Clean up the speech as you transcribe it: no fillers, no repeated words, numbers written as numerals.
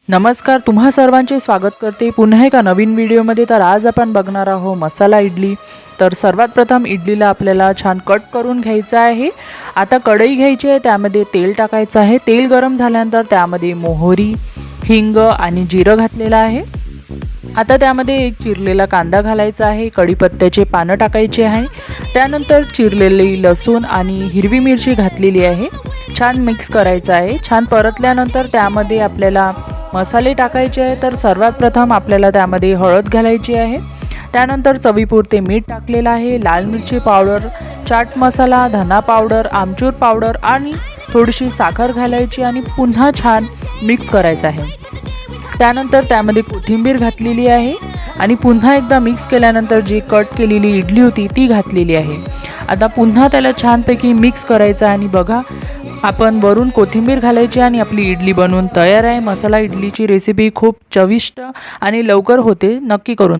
नमस्कार, तुम्हा सर्वांचे स्वागत करते पुन्हा एका नवीन व्हिडिओमध्ये। तर आज आपण बघणार आहोत मसाला इडली। तर सर्वात प्रथम इडलीला आपल्याला छान कट करून घ्यायचं आहे। आता कढई घ्यायची आहे, त्यामध्ये तेल टाकायचं आहे। तेल गरम झाल्यानंतर त्यामध्ये मोहरी, हिंग आणि जिरं घातलेलं आहे। आता त्यामध्ये एक चिरलेला कांदा घालायचा आहे, कढीपत्त्याचे पानं टाकायचे आहे, त्यानंतर चिरलेली लसूण आणि हिरवी मिरची घातलेली आहे। छान मिक्स करायचं आहे। छान परतल्यानंतर त्यामध्ये आपल्याला मसाले टाकायचे आहे। तर सर्वात प्रथम आपल्याला त्यामध्ये हळद घालायची आहे, त्यानंतर चवीपुरते मीठ टाकलेलं आहे, लाल मिरची पावडर, चाट मसाला, धना पावडर, आमचूर पावडर आणि थोडीशी साखर घालायची आणि पुन्हा छान मिक्स करायचं आहे। त्यानंतर त्यामध्ये कोथिंबीर घातलेली आहे आणि पुन्हा एकदा मिक्स केल्यानंतर जी कट केलेली इडली होती ती घातलेली आहे। आता पुन्हा त्याला छानपैकी मिक्स करायचं आणि बघा आपण वरून कोथिंबीर घालायची आणि आपली इडली बनवून तयार आहे। मसाला इडलीची रेसिपी खूप चविष्ट आणि लवकर होते, नक्की करून